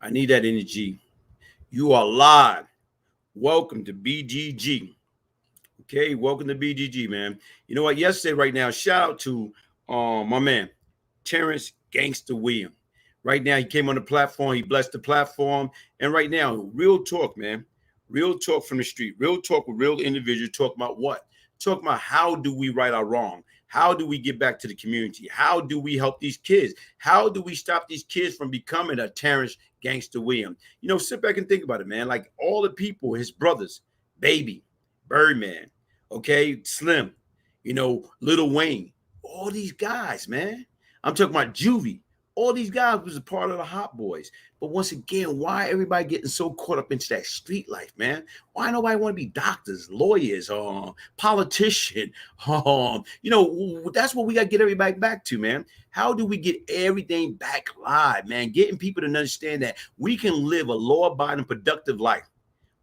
I need that energy. You are live. Welcome to BGG. Okay, welcome to BGG, man. You know what? Yesterday, right now, shout out to my man, Terrence Gangster William. Right now, he came on the platform. He blessed the platform. And right now, real talk, man. Real talk from the street. Real talk with real individuals. Talk about what? Talk about how do we right our wrong? How do we get back to the community? How do we help these kids? How do we stop these kids from becoming a Terrence Gangster William? You know, sit back and think about it, man. Like all the people, his brothers, Baby, Birdman, okay, Slim, Lil Wayne, all these guys, man. I'm talking about Juvie. All these guys was a part of the Hot Boys. But once again, why everybody getting so caught up into that street life, man? Why nobody want to be doctors, lawyers, politician? That's what we got to get everybody back to, man. How do we get everything back live, man? Getting people to understand that we can live a law-abiding, productive life.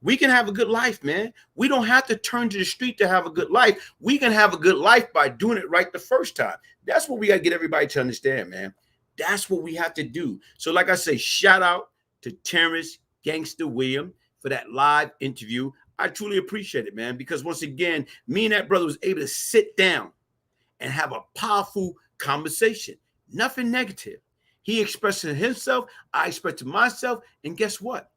We can have a good life, man. We don't have to turn to the street to have a good life. We can have a good life by doing it right the first time. That's what we got to get everybody to understand, man. That's what we have to do. So like I say, shout out to Terrence Gangster William for that live interview. I truly appreciate it, man, because once again, me and that brother was able to sit down and have a powerful conversation. Nothing negative. He expressed himself, I expressed myself, and guess what?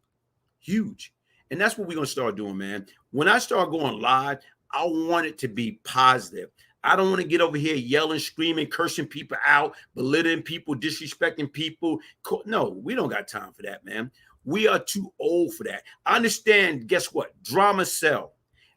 Huge. And that's what we're going to start doing, man. When I start going live, I want it to be positive. I don't want to get over here yelling, screaming, cursing people out, belittling people, disrespecting people. No, we don't got time for that, man. We are too old for that. I understand, guess what? Drama sell.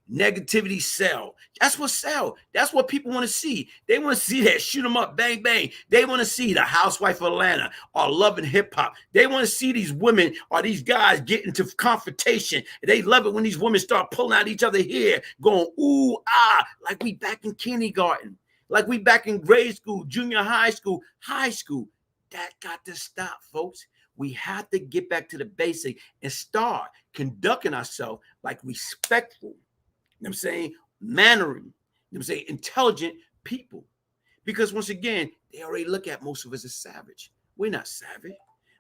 Negativity sell. That's what sell. That's what people want to see. They want to see that shoot them up, bang, bang. They want to see the Housewife of Atlanta or Love and Hip Hop. They want to see these women or these guys get into confrontation. They love it when these women start pulling out each other hair, going, ooh, ah, like we back in kindergarten, like we back in grade school, junior high school, high school. That got to stop, folks. We have to get back to the basic and start conducting ourselves like respectful, you know what I'm saying, mannering, you know what I'm saying, intelligent people. Because once again, they already look at most of us as savage. We're not savage.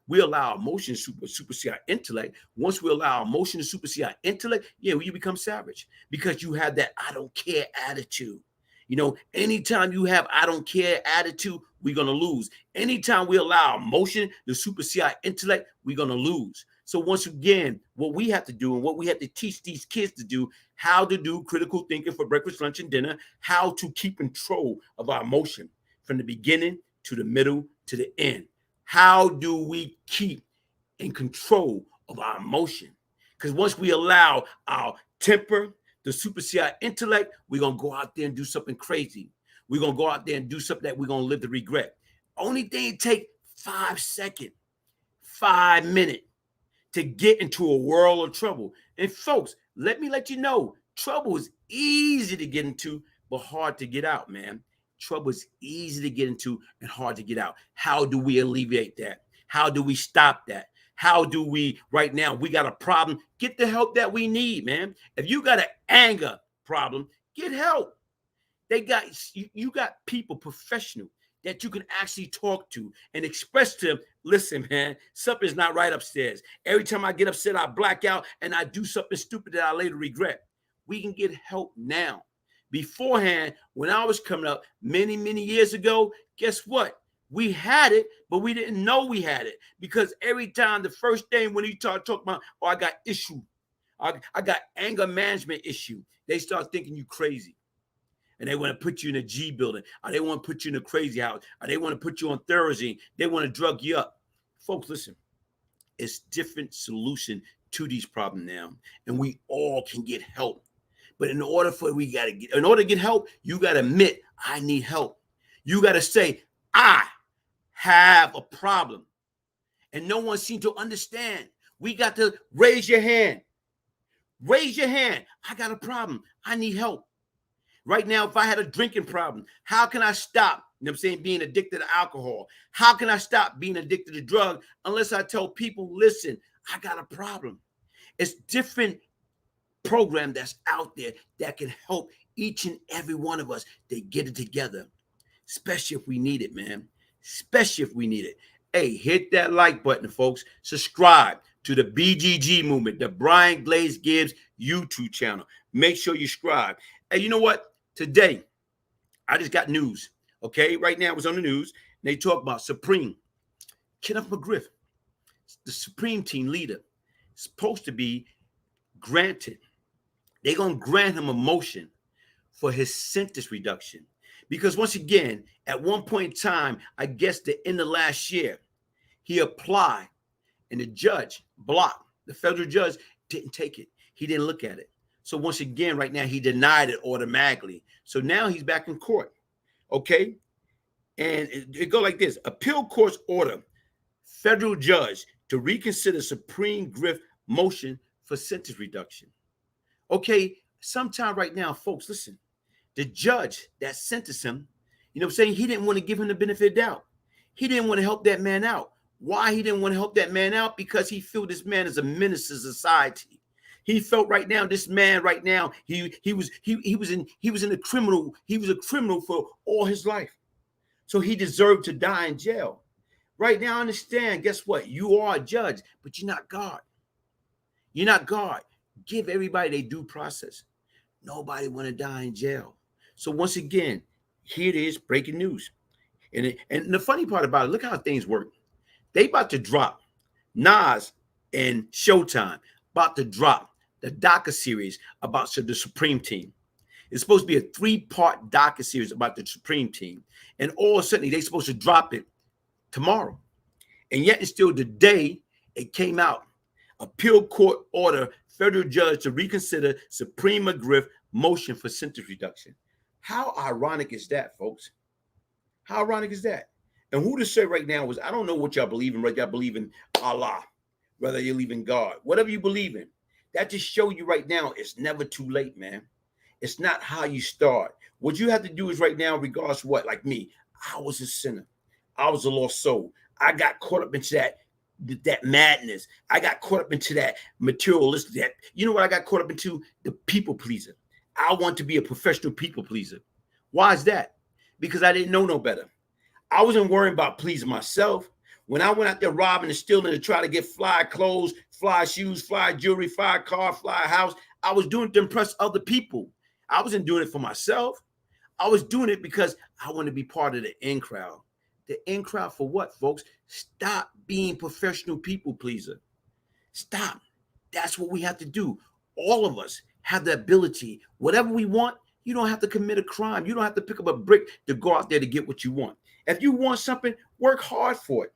We allow emotions to supersede our intellect. Once we allow emotion to supersede our intellect, you become savage because you have that I don't care attitude. Anytime you have I don't care attitude, we're going to lose. Anytime we allow emotion to supersede our intellect, we're going to lose. So once again, what we have to do and what we have to teach these kids to do, how to do critical thinking for breakfast, lunch, and dinner, how to keep control of our emotion from the beginning to the middle to the end. How do we keep in control of our emotion? Because once we allow our temper to supersede our intellect, we're going to go out there and do something crazy. We're going to go out there and do something that we're going to live to regret. Only thing it takes 5 seconds, 5 minutes to get into a world of trouble. And folks, let me let you know, trouble is easy to get into, but hard to get out, man. Trouble is easy to get into and hard to get out. How do we alleviate that? How do we stop that? How do we, right now, we got a problem, get the help that we need, man. If you got an anger problem, get help. You got people, professional, that you can actually talk to and express to them, listen, man, something's not right upstairs. Every time I get upset, I black out and I do something stupid that I later regret. We can get help now. Beforehand, when I was coming up many, many years ago, guess what? We had it, but we didn't know we had it. Because every time, the first thing when you start talking about, I got issue, I got anger management issue, they start thinking you crazy. And they want to put you in a G building, or they want to put you in a crazy house, or they want to put you on Thursday. They want to drug you up. Folks, listen, it's different solution to these problems now, and we all can get help. But in order to get help, you got to admit, I need help. You got to say, I have a problem. And no one seems to understand. We got to raise your hand. Raise your hand. I got a problem. I need help. Right now, if I had a drinking problem, how can I stop, being addicted to alcohol? How can I stop being addicted to drugs unless I tell people, listen, I got a problem? It's different program that's out there that can help each and every one of us to get it together, especially if we need it, man. Especially if we need it. Hey, hit that like button, folks. Subscribe to the BGG movement, the Brian Glaze Gibbs YouTube channel. Make sure you subscribe. And you know what? Today, I just got news. Okay, right now it was on the news. And they talk about Supreme. Kenneth Mcgriff, the Supreme Team leader, supposed to be granted. They're going to grant him a motion for his sentence reduction. Because once again, at one point in time, I guess the end of last year, he applied and the judge blocked. The federal judge didn't take it. He didn't look at it. So once again, right now, he denied it automatically. So now he's back in court. Okay? And it go like this. Appeal court's order, federal judge to reconsider Supreme Griff motion for sentence reduction. Okay, sometime right now, folks, listen. The judge that sentenced him, you know what I'm saying? He didn't want to give him the benefit of doubt. He didn't want to help that man out. Why he didn't want to help that man out? Because he felt this man is a menace to society. He felt right now, this man right now, he was a criminal for all his life. So he deserved to die in jail. Right now, I understand, guess what? You are a judge, but you're not God. You're not God. Give everybody their due process. Nobody want to die in jail. So once again, here it is, breaking news. And the funny part about it, look how things work. They about to drop Nas and Showtime, about to drop the docuseries about the Supreme Team. It's supposed to be a 3-part docuseries about the Supreme Team. And all of a sudden, they're supposed to drop it tomorrow. And yet and still today, it came out. Appeal court order federal judge to reconsider Supreme Mcgriff motion for sentence reduction. How ironic is that, folks? How ironic is that? And who to say right now is, I don't know what y'all believe in, right? Y'all believe in Allah, whether you believe in God, whatever you believe in. That just show you right now, it's never too late, man. It's not how you start. What you have to do is right now, regardless of what, like me, I was a sinner. I was a lost soul. I got caught up into that madness. I got caught up into that materialistic, that, you know what I got caught up into? The people pleaser. I want to be a professional people pleaser. Why is that? Because I didn't know no better. I wasn't worrying about pleasing myself. When I went out there robbing and stealing to try to get fly clothes, fly shoes, fly jewelry, fly car, fly house, I was doing it to impress other people. I wasn't doing it for myself. I was doing it because I want to be part of the in crowd. The in crowd for what, folks? Stop being professional people pleaser. Stop. That's what we have to do. All of us have the ability. Whatever we want, you don't have to commit a crime. You don't have to pick up a brick to go out there to get what you want. If you want something, work hard for it.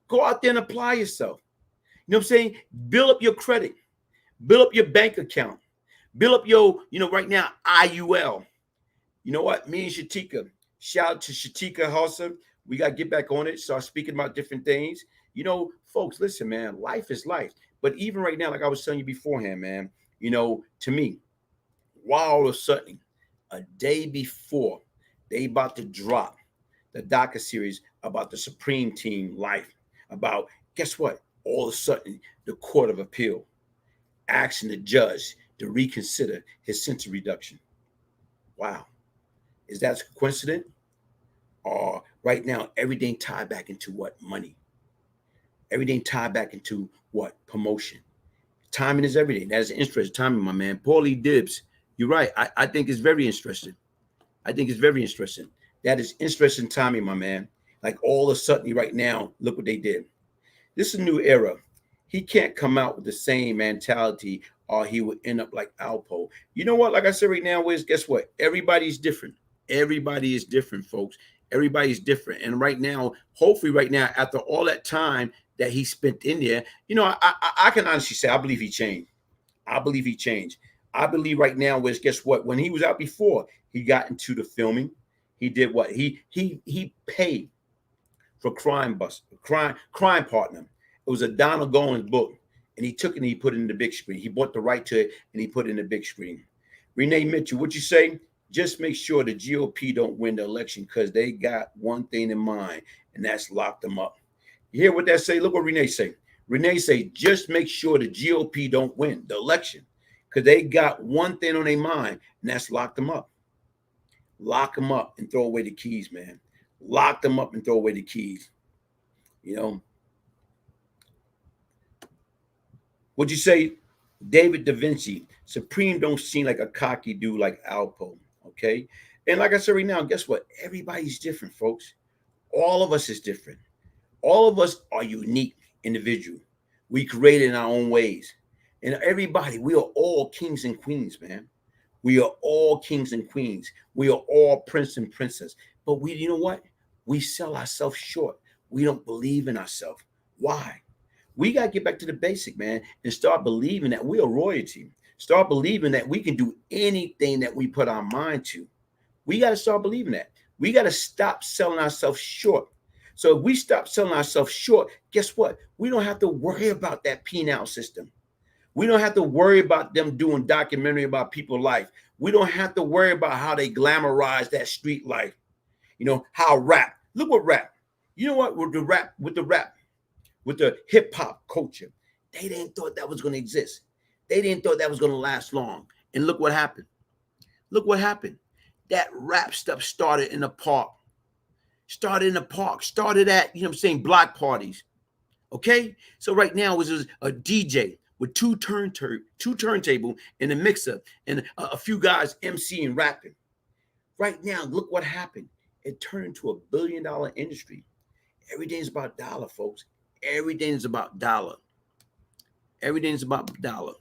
Go out there and apply yourself. You know what I'm saying? Build up your credit. Build up your bank account. Build up your, right now, IUL. You know what? Me and Shatika, shout out to Shatika Hausa. We got to get back on it, start speaking about different things. Folks, listen, man, life is life. But even right now, like I was telling you beforehand, man, to me, why all of a sudden, a day before they about to drop the docuseries about the Supreme Team life, about, guess what? All of a sudden, the Court of Appeal asking the judge to reconsider his sentence reduction. Wow. Is that a coincidence? Or right now, everything tied back into what? Money. Everything tied back into what? Promotion. Timing is everything. That is interesting timing, my man. Paulie Gibbs, you're right. I think it's very interesting. I think it's very interesting. That is interesting timing, my man. Like all of a sudden, right now, look what they did. This is a new era. He can't come out with the same mentality or he would end up like Alpo. You know what? Like I said right now, guess what? Everybody's different. Everybody is different, folks. Everybody's different. And right now, hopefully right now, after all that time that he spent in there, I can honestly say, I believe he changed. I believe he changed. I believe right now guess what? When he was out before, he got into the filming. He did what? He paid for Crime Partner. It was a Donald Goins book. And he took it and he put it in the big screen. He bought the right to it and he put it in the big screen. Renee Mitchell, what you say? Just make sure the GOP don't win the election because they got one thing in mind, and that's lock them up. You hear what that say? Look what Renee say. Renee say, just make sure the GOP don't win the election because they got one thing on their mind, and that's lock them up. Lock them up and throw away the keys, man. Lock them up and throw away the keys. You know, would you say David Da Vinci, Supreme don't seem like a cocky dude like Alpo, okay? And like I said right now, guess what? Everybody's different, folks. All of us is different. All of us are unique individual. We created in our own ways. And everybody, we are all kings and queens, man. We are all kings and queens. We are all prince and princess. But you know what? We sell ourselves short. We don't believe in ourselves. Why? We got to get back to the basic, man, and start believing that we are royalty. Start believing that we can do anything that we put our mind to. We got to start believing that. We got to stop selling ourselves short. So if we stop selling ourselves short, guess what? We don't have to worry about that penal system. We don't have to worry about them doing documentary about people's life. We don't have to worry about how they glamorize that street life. You know, how rap. Look what rap. You know what? With the hip hop culture, they didn't thought that was going to exist. They didn't thought that was going to last long. And look what happened. Look what happened. That rap stuff started in the park. Started at, you know what I'm saying, block parties. Okay? So right now it was a DJ with two turntable and a mixer and a few guys MCing rapping. Right now, look what happened. It turned into $1 billion industry. Everything's about dollar, folks. Everything is about dollar. Everything is about dollar.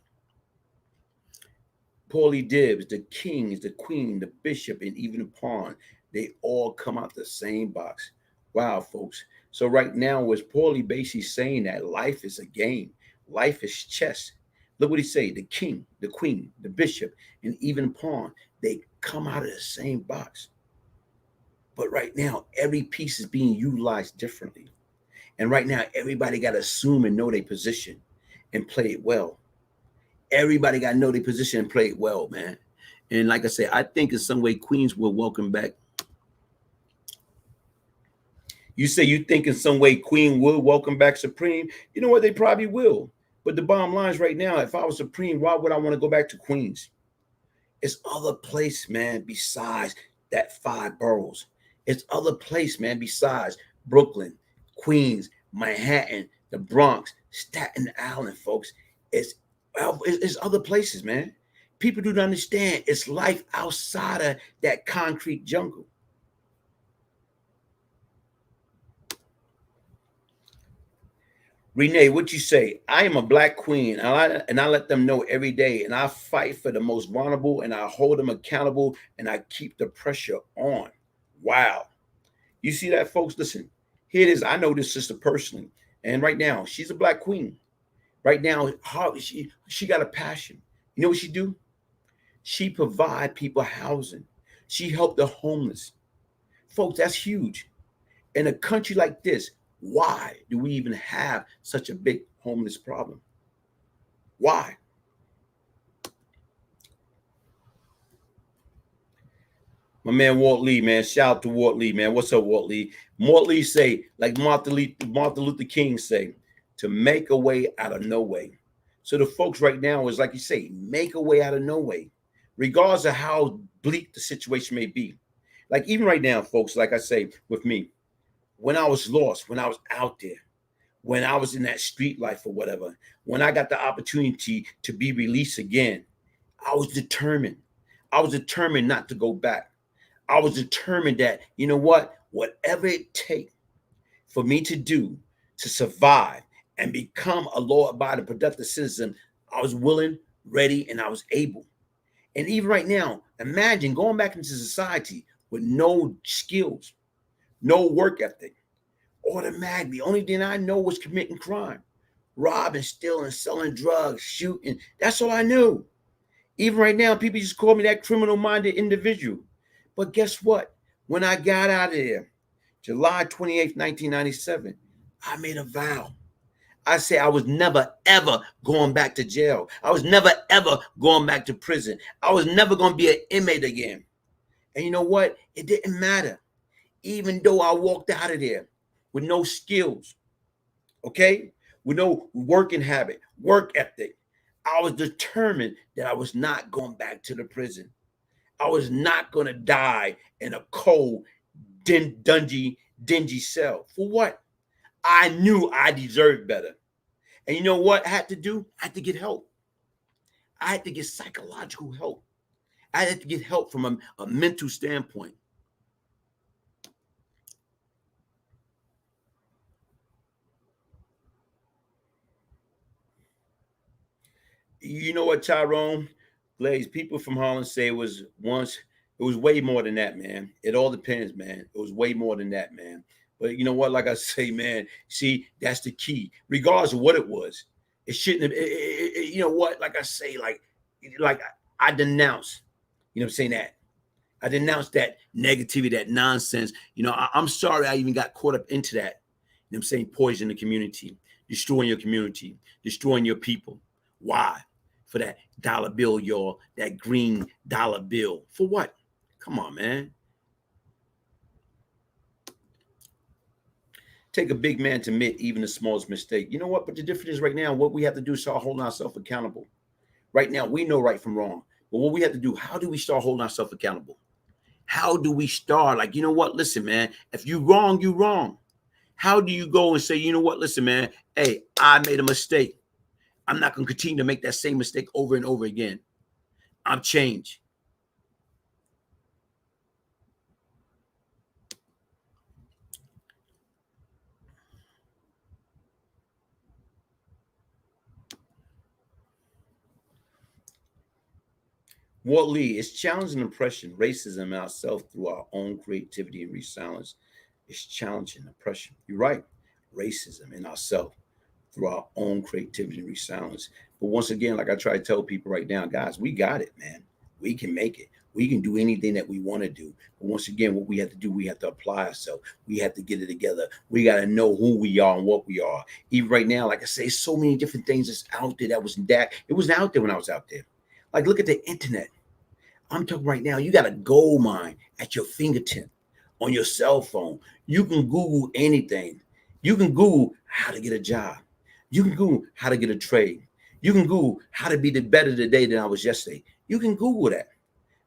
Paulie Gibbs, the kings, the queen, the bishop, and even the pawn, they all come out the same box. Wow, folks. So right now, was Paulie basically saying that life is a game. Life is chess. Look what he say. The king, the queen, the bishop, and even pawn, they come out of the same box. But right now, every piece is being utilized differently. And right now, everybody got to assume and know their position and play it well. Everybody got to know their position and play it well, man. And like I said, I think in some way Queens will welcome back. You say you think in some way Queen will welcome back Supreme. You know what? They probably will. But the bottom line is right now, if I was Supreme, why would I want to go back to Queens? It's other place, man, besides that 5 boroughs. It's other place, man, besides Brooklyn, Queens, Manhattan, the Bronx, Staten Island, folks. It's other places, man. People do not understand. It's life outside of that concrete jungle. Renee, what you say? I am a black queen, and I let them know every day, and I fight for the most vulnerable, and I hold them accountable, and I keep the pressure on. Wow. You see that, folks? Listen, here it is. I know this sister personally, and right now, she's a black queen. Right now, she got a passion. You know what she do? She provide people housing. She helped the homeless. Folks, that's huge. In a country like this, why do we even have such a big homeless problem? Why? My man Walt Lee, man. Shout out to Walt Lee, man. What's up, Walt Lee? Walt Lee say, like Martin Luther King say, to make a way out of no way. So the folks right now is like you say, make a way out of no way, regardless of how bleak the situation may be. Like even right now, folks, like I say with me, when I was lost, when I was out there, when I was in that street life or whatever, when I got the opportunity to be released again, I was determined. I was determined not to go back. I was determined that, you know what, whatever it takes for me to do to survive and become a law-abiding, productive citizen, I was willing, ready, and I was able. And even right now, imagine going back into society with no skills, no work ethic. Automatically, the only thing I know was committing crime, robbing, stealing, selling drugs, shooting. That's all I knew. Even right now, people just call me that criminal-minded individual. But guess what? When I got out of there, July 28th, 1997, I made a vow. I said I was never, ever going back to jail. I was never, ever going back to prison. I was never going to be an inmate again. And you know what? It didn't matter. Even though I walked out of there with no skills, okay? With no working habit, work ethic, I was determined that I was not going back to the prison. I was not going to die in a cold, dingy cell. For what? I knew I deserved better. And you know what I had to do? I had to get help. I had to get psychological help. I had to get help from a mental standpoint. You know what, Tyrone Glaze? People from Holland say it was way more than that, man. It all depends, man. It was way more than that, man. But you know what? Like I say, man, see, that's the key. Regardless of what it was, it shouldn't have. You know what? Like I say, like I denounce. You know what I'm saying? That I denounce that negativity, that nonsense. You know, I'm sorry I even got caught up into that. You know what I'm saying? Poison the community, destroying your community, destroying your people. Why? For that dollar bill, y'all, that green dollar bill. For what? Come on, man. Take a big man to admit even the smallest mistake. You know what? But the difference is right now, what we have to do is start holding ourselves accountable. Right now, we know right from wrong. But what we have to do, how do we start holding ourselves accountable? How do we start? Like, you know what? Listen, man, if you wrong, you wrong. How do you go and say, you know what? Listen, man, hey, I made a mistake. I'm not going to continue to make that same mistake over and over again. I'm changed. Walt Lee is challenging oppression, racism, and ourselves through our own creativity and resilience. It's challenging oppression. You're right. Racism in ourselves through our own creativity and resilience. But once again, like I try to tell people right now, guys, we got it, man. We can make it. We can do anything that we want to do. But once again, what we have to do, we have to apply ourselves. We have to get it together. We got to know who we are and what we are. Even right now, like I say, so many different things that's out there that wasn't that. It wasn't out there when I was out there. Like, look at the internet. I'm talking right now, you got a gold mine at your fingertip on your cell phone. You can Google anything. You can Google how to get a job. You can Google how to get a trade. You can Google how to be the better today than I was yesterday. You can Google that.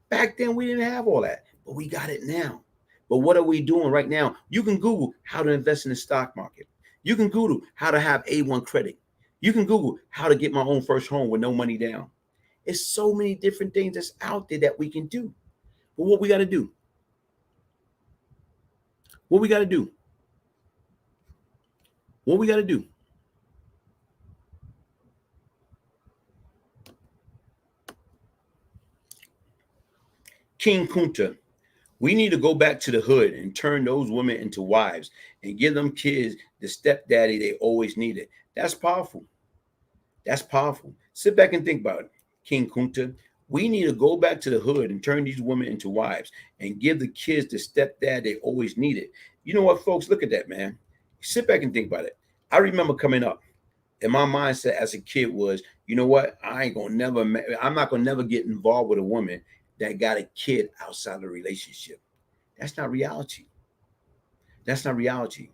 Back then, we didn't have all that, but we got it now. But what are we doing right now? You can Google how to invest in the stock market. You can Google how to have A1 credit. You can Google how to get my own first home with no money down. It's so many different things that's out there that we can do. But what we got to do? What we got to do? What we got to do? King Kunta, we need to go back to the hood and turn those women into wives and give them kids the stepdaddy they always needed. That's powerful. That's powerful. Sit back and think about it, King Kunta. We need to go back to the hood and turn these women into wives and give the kids the stepdad they always needed. You know what, folks? Look at that, man. Sit back and think about it. I remember coming up, and my mindset as a kid was, you know what? I'm not gonna never get involved with a woman that got a kid outside the relationship. That's not reality. That's not reality.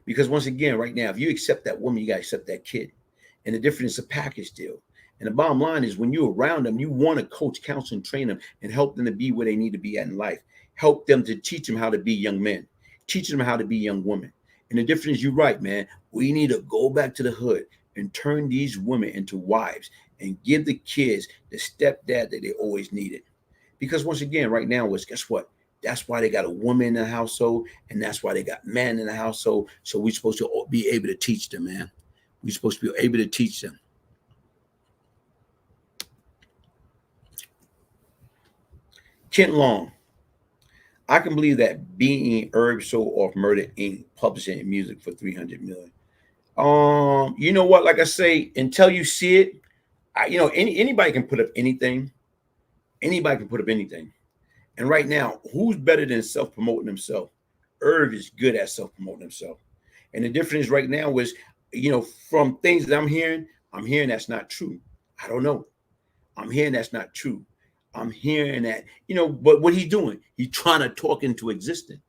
Because once again, right now, if you accept that woman, you gotta accept that kid. And the difference is a package deal. And the bottom line is when you're around them, you want to coach, counsel, and train them and help them to be where they need to be at in life. Help them to teach them how to be young men, teach them how to be young women. And the difference is, you're right, man. We need to go back to the hood and turn these women into wives and give the kids the stepdad that they always needed. Because once again, right now, guess what? That's why they got a woman in the household, and that's why they got men in the household. So we're supposed to be able to teach them, man. We're supposed to be able to teach them. Kent Long, I can believe that being Herb sold off Murder Inc. publishing music for 300 million. You know what? Like I say, until you see it, anybody can put up anything. Anybody can put up anything. And right now, who's better than self-promoting himself? Herb is good at self-promoting himself. And the difference right now is, from things that I'm hearing that's not true. I don't know. I'm hearing that's not true. I'm hearing that, but what he's doing, he's trying to talk into existence.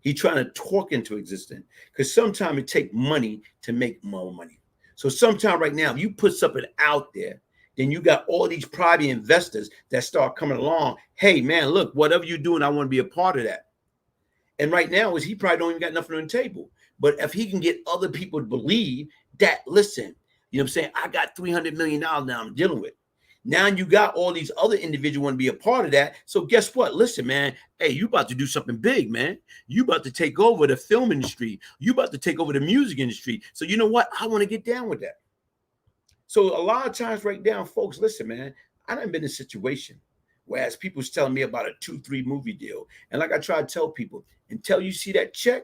He's trying to talk into existence because sometimes it takes money to make more money. So sometimes right now, if you put something out there, then you got all these private investors that start coming along. Hey, man, look, whatever you're doing, I want to be a part of that. And right now, he probably don't even got nothing on the table. But if he can get other people to believe that, listen, you know what I'm saying? I got $300 million now I'm dealing with. Now you got all these other individuals want to be a part of that. So guess what? Listen, man, hey, you about to do something big, man. You about to take over the film industry. You about to take over the music industry. So you know what? I want to get down with that. So a lot of times right now, folks, listen, man, I done been in a situation whereas people's telling me about a 2-3 movie deal. And like I try to tell people, until you see that check,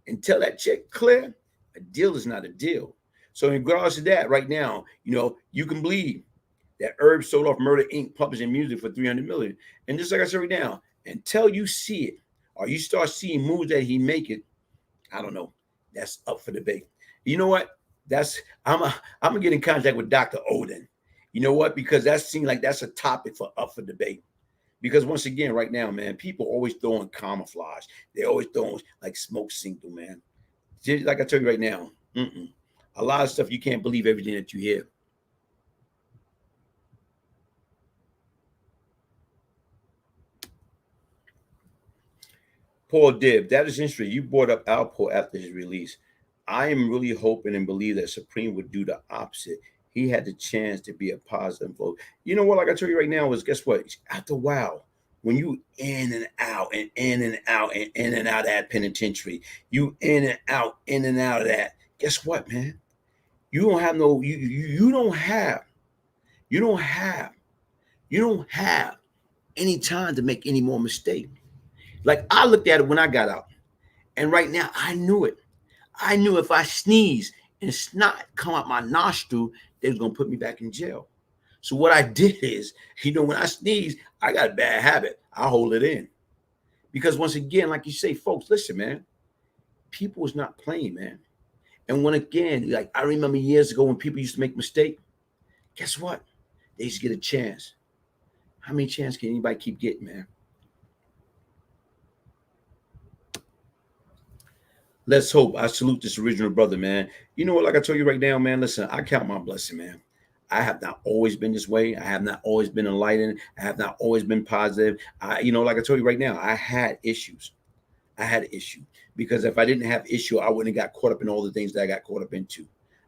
until that check clear, a deal is not a deal. So in regards to that, right now, you know, you can believe that Herb sold off Murder Inc. publishing music for $300 million. And just like I said right now, until you see it or you start seeing moves that he making, I don't know. That's up for debate. You know what? I'm gonna get in contact with Dr. Odin. You know what? Because that seems like that's a topic for up for debate. Because once again, right now, man, people always throwing camouflage. They always throwing like smoke signal, man. Just like I tell you right now, a lot of stuff you can't believe everything that you hear. Paul Dibb, that is interesting. You brought up Alpo after his release. I am really hoping and believe that Supreme would do the opposite. He had the chance to be a positive vote. You know what? Like I tell you right now, is guess what? After a while, when you in and out and in and out and in and out of that penitentiary, you in and out of that. Guess what, man? You don't have no. You don't have. You don't have. You don't have any time to make any more mistakes. Like I looked at it when I got out, and right now I knew it. I knew if I sneeze and snot come out my nostril, they was gonna put me back in jail. So what I did is, you know, when I sneeze, I got a bad habit. I hold it in. Because once again, like you say, folks, listen, man, people is not playing, man. And when again, like I remember years ago when people used to make mistakes, guess what? They used to get a chance. How many chances can anybody keep getting, man? Let's hope. I salute this original brother, man. You know what? Like I told you right now, man. Listen, I count my blessing, man. I have not always been this way. I have not always been enlightened. I have not always been positive. You know, like I told you right now, I had issues. I had an issue because if I didn't have issue, I wouldn't have got caught up in all the things that I got caught up into.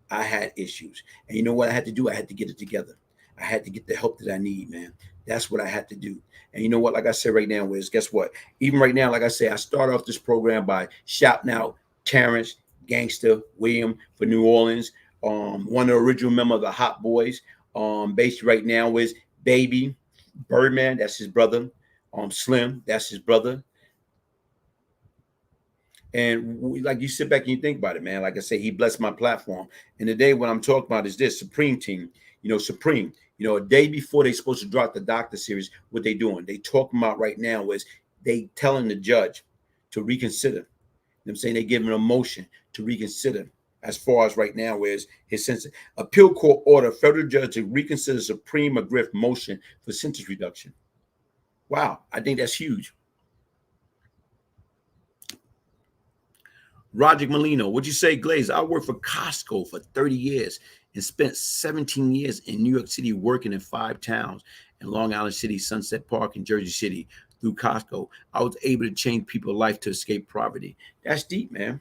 I had issues, and you know what I had to do? I had to get it together. I had to get the help that I need, man. That's what I had to do. And you know what? Like I said right now, is guess what? Even right now, like I say, I start off this program by shouting out Terrence, Gangster, William for New Orleans. One of the original members of the Hot Boys. Based right now is Baby, Birdman, that's his brother. Slim, that's his brother. And like you sit back and you think about it, man. Like I say, he blessed my platform. And today, what I'm talking about is this Supreme team. You know, Supreme. You know, a day before they supposed to drop the Doctor series, what they doing? They talking about right now is they telling the judge to reconsider. You know what I'm saying? They giving a motion to reconsider. As far as right now is his sentence. Appeal court order federal judge to reconsider Supreme Mcgriff motion for sentence reduction. Wow, I think that's huge. Roger Molino, what'd you say, Glaze? I worked for Costco for 30 years and spent 17 years in New York City working in 5 towns in Long Island City, Sunset Park, and Jersey City through Costco. I was able to change people's life to escape poverty. That's deep, man.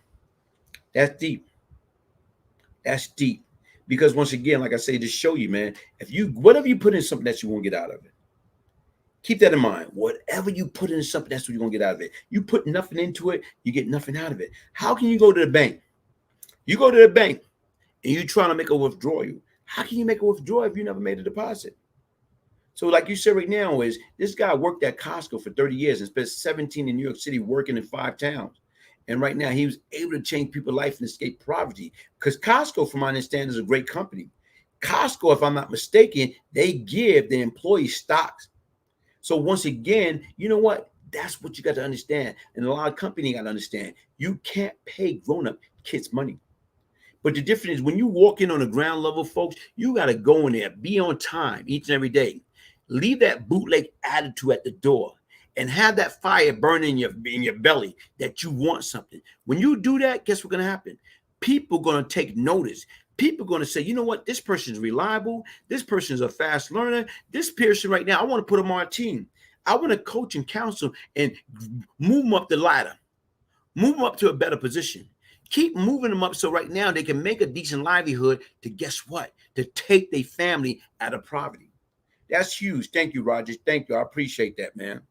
That's deep. That's deep. Because once again, like I say, to show you, man, if you whatever you put in something that you won't get out of it. Keep that in mind. Whatever you put in something, that's what you're going to get out of it. You put nothing into it, you get nothing out of it. How can you go to the bank? You go to the bank and you're trying to make a withdrawal. How can you make a withdrawal if you never made a deposit? So like you said right now is this guy worked at Costco for 30 years and spent 17 in New York City working in 5 towns. And right now he was able to change people's life and escape poverty because Costco, from my understanding, is a great company. Costco, if I'm not mistaken, they give the employees stocks. So once again, you know what? That's what you got to understand. And a lot of companies got to understand. You can't pay grown-up kids money. But the difference is when you walk in on the ground level, folks, you got to go in there, be on time each and every day. Leave that bootleg attitude at the door and have that fire burn in your belly that you want something. When you do that, guess what's going to happen? People are going to take notice. People are going to say, you know what? This person is reliable. This person is a fast learner. This person right now, I want to put them on our team. I want to coach and counsel and move them up the ladder. Move them up to a better position. Keep moving them up so right now they can make a decent livelihood to guess what? To take their family out of poverty. That's huge. Thank you, Roger. Thank you. I appreciate that, man.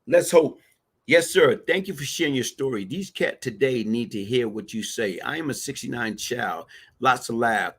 Let's hope. Yes, sir. Thank you for sharing your story. These cats today need to hear what you say. I am a 69 child. Lots of laugh.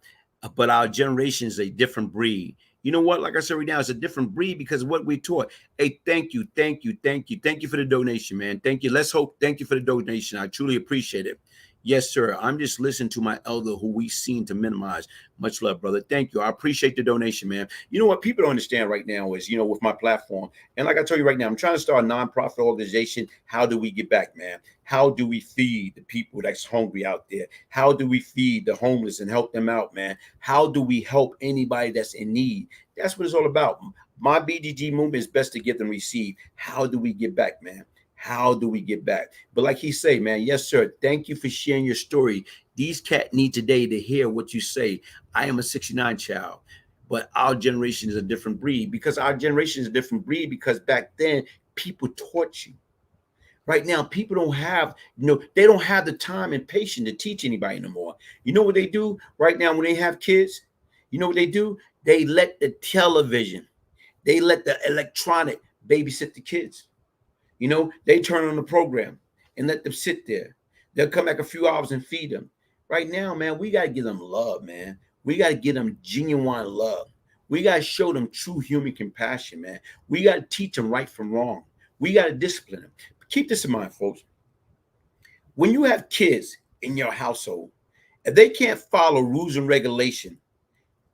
But our generation is a different breed. You know what? Like I said right now, it's a different breed because of what we taught. Hey, thank you, thank you, thank you. Thank you for the donation, man. Thank you. Let's hope. Thank you for the donation. I truly appreciate it. Yes, sir. I'm just listening to my elder who we seem to minimize. Much love, brother. Thank you. I appreciate the donation, man. You know what people don't understand right now is, with my platform, and like I told you right now, I'm trying to start a nonprofit organization. How do we get back, man? How do we feed the people that's hungry out there? How do we feed the homeless and help them out, man? How do we help anybody that's in need? That's what it's all about. My BGG movement is best to give and receive. How do we get back, man? How do we get back? But like he say, man, yes, sir. Thank you for sharing your story. These cats need today to hear what you say. I am a 69 child, but our generation is a different breed because our generation is a different breed because back then people taught you. Right now, people don't have, they don't have the time and patience to teach anybody no more. You know what they do right now when they have kids? You know what they do? They let the television, they let the electronic babysit the kids. They turn on the program and let them sit there. They'll come back a few hours and feed them. Right now, man, we got to give them love, man. We got to give them genuine love. We got to show them true human compassion, man. We got to teach them right from wrong. We got to discipline them. Keep this in mind, folks. When you have kids in your household, if they can't follow rules and regulation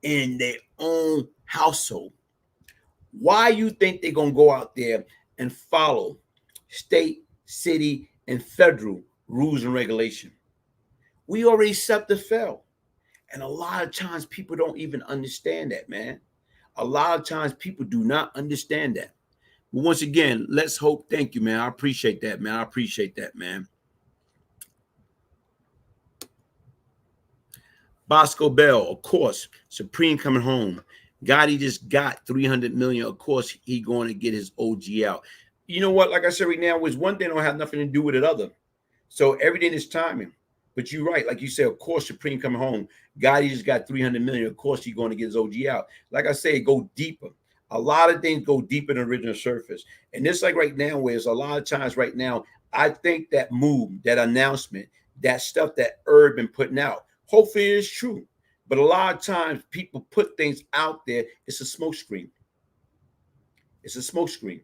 in their own household, why you think they're going to go out there and follow state, city, and federal rules and regulation? We already set the fell. And a lot of times people don't even understand that, man. A lot of times people do not understand that. But once again, let's hope. Thank you, man. I appreciate that, man. I appreciate that, man. Bosco Bell, of course. Supreme coming home. Gotti just got 300 million. Of course, he going to get his OG out. You know what? Like I said right now, is one thing don't have nothing to do with another. So everything is timing. But you're right. Like you said, of course, Supreme coming home. Gotti just got 300 million. Of course, he's going to get his OG out. Like I say, go deeper. A lot of things go deeper than the original surface. And this like right now, where it's a lot of times right now, I think that move, that announcement, that stuff that Herb been putting out, hopefully it's true. But a lot of times people put things out there. It's a smoke screen. It's a smoke screen.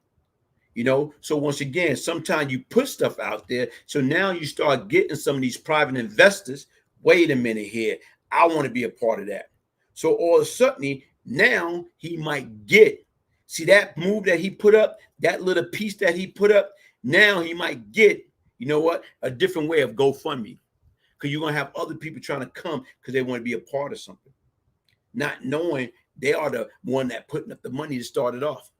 So once again, sometimes you put stuff out there. So now you start getting some of these private investors. Wait a minute here. I want to be a part of that. So all of a sudden, now he might get, see that move that he put up, that little piece that he put up. Now he might get, a different way of GoFundMe. Because you're going to have other people trying to come because they want to be a part of something. Not knowing they are the one that putting up the money to start it off.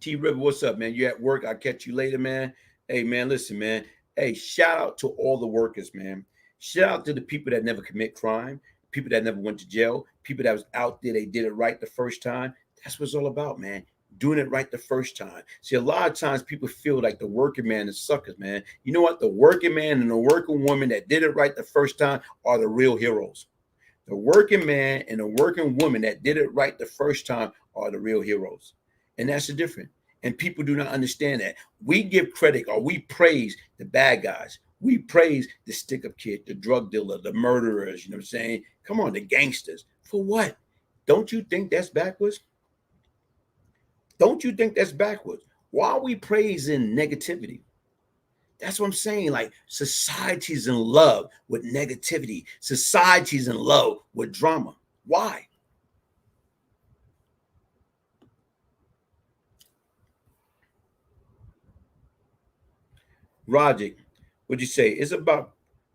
T River, what's up, man? You at work? I'll catch you later, man. Hey, man, listen, man. Hey, shout out to all the workers, man. Shout out to the people that never commit crime, people that never went to jail, people that was out there, they did it right the first time. That's what it's all about, man. Doing it right the first time. See, a lot of times people feel like the working man is suckers, man. You know what? The working man and the working woman that did it right the first time are the real heroes. The working man and the working woman that did it right the first time are the real heroes. And that's the difference. And people do not understand that. We give credit or we praise the bad guys. We praise the stick-up kid, the drug dealer, the murderers, you know what I'm saying? Come on, the gangsters. For what? Don't you think that's backwards? Don't you think that's backwards? Why are we praising negativity? That's what I'm saying. Like, society's in love with negativity. Society's in love with drama. Why? Roger, what'd you say? It's about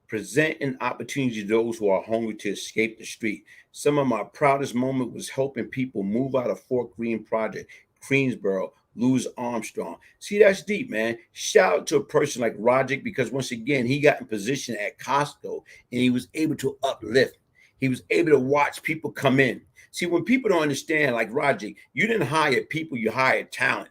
presenting opportunity to those who are hungry to escape the street. Some of my proudest moment was helping people move out of Fort Greene Project, Queensboro, Louis Armstrong. See, that's deep, man. Shout out to a person like Roger because once again, he got in position at Costco and he was able to uplift. He was able to watch people come in. See, when people don't understand, like Roger, you didn't hire people, you hired talent.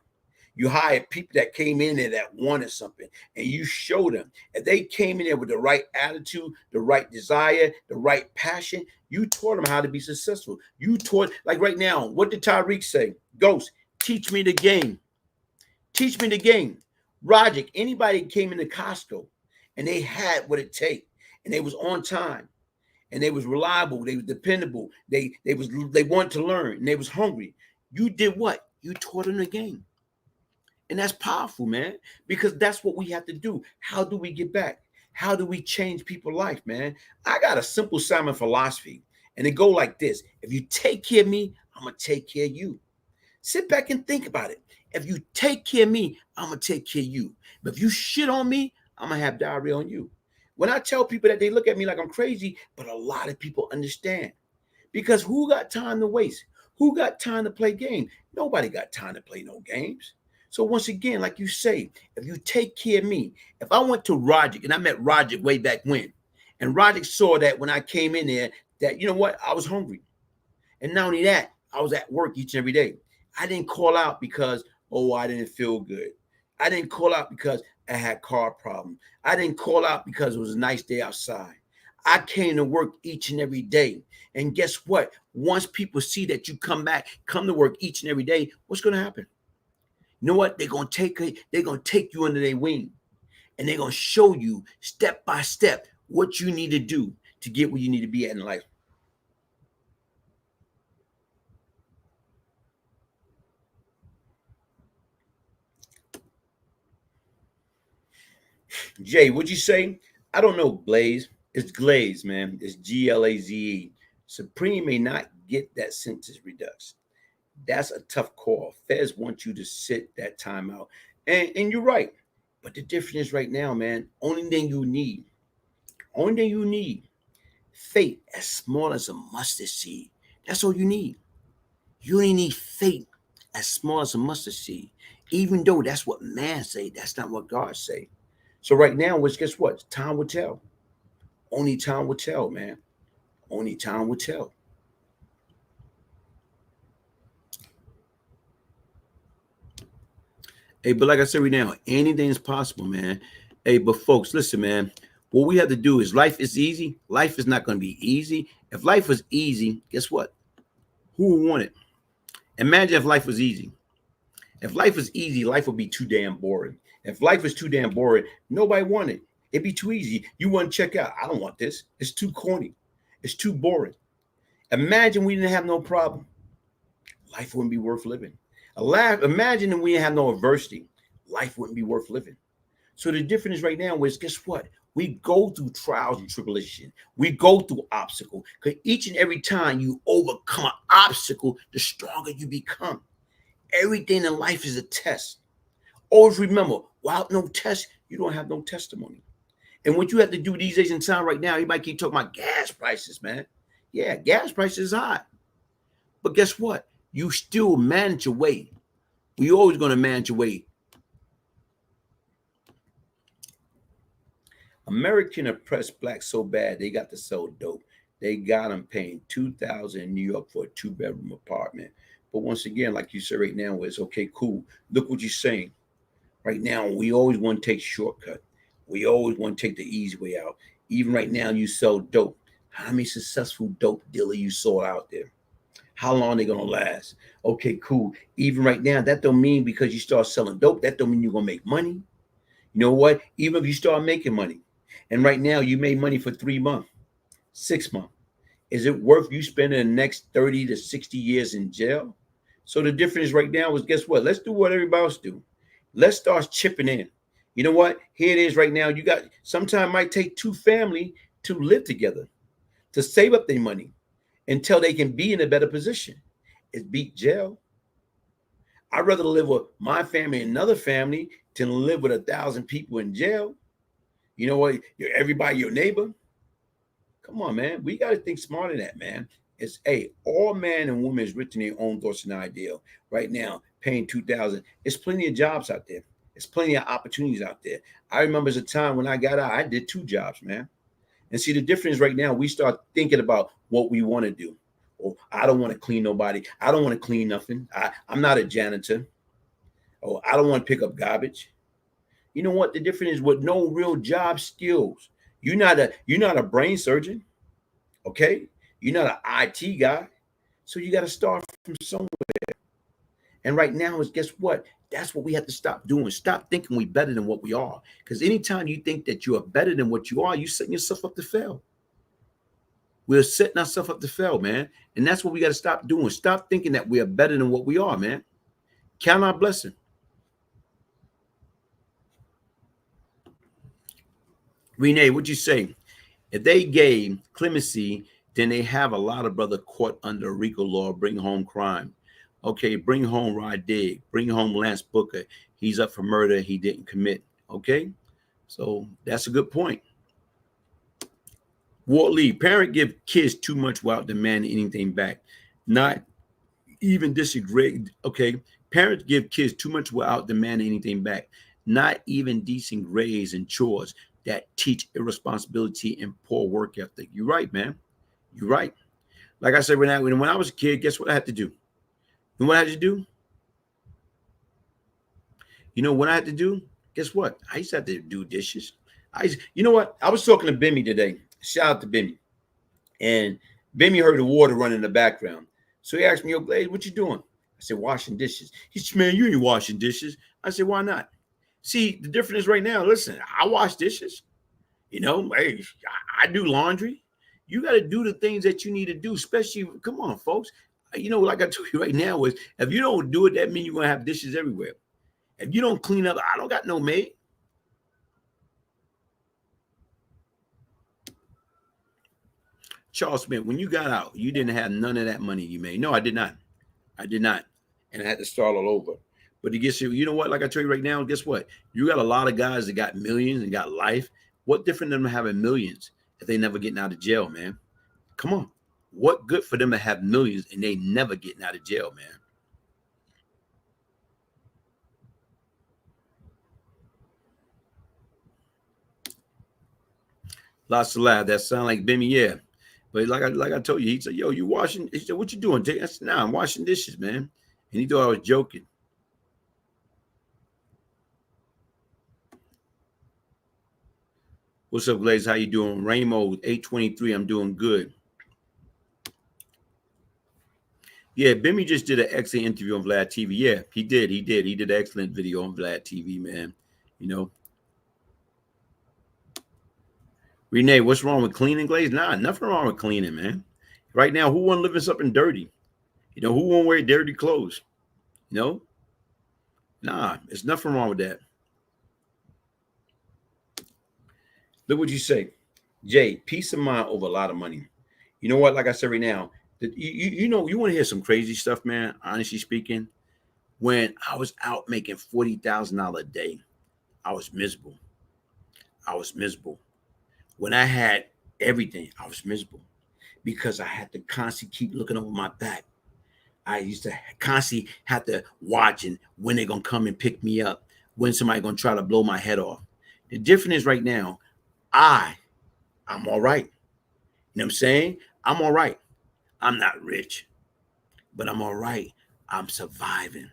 You hired people that came in there that wanted something, and you showed them. If they came in there with the right attitude, the right desire, the right passion, you taught them how to be successful. You taught, like right now, what did Tyreek say? Ghost, teach me the game. Teach me the game. Roger, anybody came into Costco and they had what it takes, and they was on time, and they was reliable, they was dependable, they wanted to learn, and they was hungry. You did what? You taught them the game. And that's powerful, man, because that's what we have to do. How do we get back? How do we change people's life, man? I got a simple Simon philosophy, and it go like this. If you take care of me, I'm going to take care of you. Sit back and think about it. If you take care of me, I'm going to take care of you. But if you shit on me, I'm going to have diarrhea on you. When I tell people that, they look at me like I'm crazy, but a lot of people understand. Because who got time to waste? Who got time to play games? Nobody got time to play no games. So once again, like you say, if you take care of me, if I went to Roger, and I met Roger way back when, and Roger saw that when I came in there, that, you know what, I was hungry. And not only that, I was at work each and every day. I didn't call out because, oh, I didn't feel good. I didn't call out because I had car problems. I didn't call out because it was a nice day outside. I came to work each and every day. And guess what? Once people see that you come to work each and every day, what's going to happen? You know what? They're gonna take you under their wing, and they're gonna show you step by step what you need to do to get where you need to be at in life. Jay, what'd you say? I don't know, Glaze. It's Glaze, man. It's Glaze. Supreme may not get that sentence reduction. That's a tough call. Feds want you to sit that time out. And you're right. But the difference is right now, man, only thing you need, faith as small as a mustard seed. That's all you need. You only need faith as small as a mustard seed. Even though that's what man say, that's not what God say. So right now, which guess what? Time will tell. Only time will tell, man. Only time will tell. Hey, but like I said right now, anything is possible, man. Hey, but folks, listen, man. What we have to do is life is easy. Life is not going to be easy. If life was easy, guess what? Who would want it? Imagine if life was easy. If life was easy, life would be too damn boring. If life was too damn boring, nobody wanted it. It'd be too easy. You want to check out. I don't want this. It's too corny. It's too boring. Imagine we didn't have no problem. Life wouldn't be worth living. Imagine if we didn't have no adversity. Life wouldn't be worth living. So the difference right now is, guess what? We go through trials and tribulation. We go through obstacles. Because each and every time you overcome an obstacle, the stronger you become. Everything in life is a test. Always remember, without no test, you don't have no testimony. And what you have to do these days in time right now, you might keep talking about gas prices, man. Yeah, gas prices are high. But guess what? You still manage your way. We always going to manage your way. American oppressed blacks so bad they got to sell dope. They got them paying $2,000 in New York for a 2-bedroom apartment. But once again, like you said right now, it's okay, cool. Look what you're saying. Right now, we always want to take shortcut. We always want to take the easy way out. Even right now, you sell dope. How many successful dope dealers you saw out there? How long they gonna last? Okay, cool. Even right now, that don't mean because you start selling dope, that don't mean you're gonna make money. You know what? Even if you start making money, and right now you made money for 3 months, 6 months, is it worth you spending the next 30 to 60 years in jail? So the difference right now is, guess what? Let's do what everybody else do. Let's start chipping in. You know what? Here it is right now. You got, sometimes it might take 2 family to live together, to save up their money until they can be in a better position. It's beat jail. I'd rather live with my family and another family than live with 1,000 people in jail. You know what? You're everybody your neighbor. Come on, man. We got to think smarter than that, man. It's all man and woman is written their own thoughts and ideal. Right now, paying $2,000. There's plenty of jobs out there. There's plenty of opportunities out there. I remember as a time when I got out, I did 2 jobs, man. And see, the difference right now, we start thinking about what we want to do. Oh, I don't want to clean nobody. I don't want to clean nothing. I'm not a janitor. Oh, I don't want to pick up garbage. You know what? The difference is with no real job skills. You're not a brain surgeon, okay? You're not an IT guy. So you got to start from somewhere. And right now is guess what? That's what we have to stop doing. Stop thinking we better than what we are. Because anytime you think that you are better than what you are, you're setting yourself up to fail. We're setting ourselves up to fail, man. And that's what we got to stop doing. Stop thinking that we are better than what we are, man. Count our blessing. Renee, what'd you say? If they gave clemency, then they have a lot of brother caught under RICO law, bring home crime. Okay, bring home Rod Dig, bring home Lance Booker. He's up for murder. He didn't commit. Okay, so that's a good point. Walt Lee, parent give kids too much without demanding anything back. Not even disagree. Okay, parents give kids too much without demanding anything back. Not even decent grades and chores that teach irresponsibility and poor work ethic. You're right, man. You're right. Like I said, when I was a kid, guess what I had to do? You know what I had to do? You know what I had to do? Guess what? I used to have to do dishes. You know what? I was talking to Bimmy today. Shout out to Bimmy. And Bimmy heard the water running in the background. So he asked me, yo, Glaze, what you doing? I said, washing dishes. He said, man, you ain't washing dishes. I said, why not? See, the difference is right now, listen, I wash dishes. You know, hey, I do laundry. You got to do the things that you need to do, especially, come on, folks. You know, like I told you right now, is if you don't do it, that means you're going to have dishes everywhere. If you don't clean up, I don't got no maid. Charles Smith, when you got out, you didn't have none of that money you made. No, I did not. I did not. And I had to start all over. But you know what? Like I tell you right now, guess what? You got a lot of guys that got millions and got life. What different than them having millions if they never getting out of jail, man? Come on. What good for them to have millions and they never getting out of jail, man? Lots of laugh. That sound like Bimmy, yeah. But like I told you, he said, yo, you washing? He said, what you doing, Jay? I said, nah, I'm washing dishes, man. And he thought I was joking. What's up, Glaze? How you doing? Ramo, 823, I'm doing good. Yeah, Bimmy just did an excellent interview on Vlad TV. Yeah, he did. He did an excellent video on Vlad TV, man. You know. Renee, what's wrong with cleaning, Glaze? Nah, nothing wrong with cleaning, man. Right now, who want to live in something dirty? You know, who want to wear dirty clothes? You know? Nah, there's nothing wrong with that. Look what you say. Jay, peace of mind over a lot of money. You know what? Like I said right now, you know, you want to hear some crazy stuff, man, honestly speaking. When I was out making $40,000 a day, I was miserable. I was miserable. When I had everything, I was miserable because I had to constantly keep looking over my back. I used to constantly have to watch and when they're gonna come and pick me up, when somebody gonna try to blow my head off. The difference is right now, I'm all right. You know what I'm saying? I'm all right. I'm not rich, but I'm all right. I'm surviving.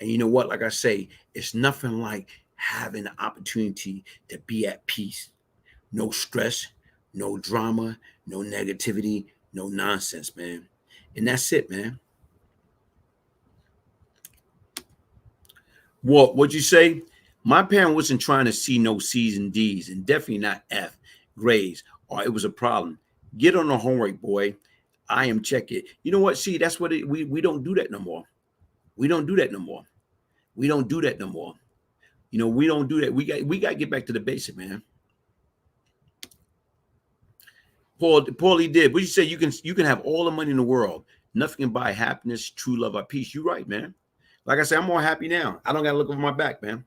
And you know what? Like I say, it's nothing like having the opportunity to be at peace. No stress, no drama, no negativity, no nonsense, man. And that's it, man. What'd you say? My parent wasn't trying to see no C's and D's and definitely not F grades, or it was a problem. Get on the homework, boy. I am checking. You know what? See, that's what we don't do that no more. We don't do that no more. We don't do that no more. You know, we don't do that. We got to get back to the basic, man. Paul, he did. But you say you can have all the money in the world. Nothing can buy happiness, true love, or peace. You're right, man. Like I said, I'm more happy now. I don't got to look over my back, man.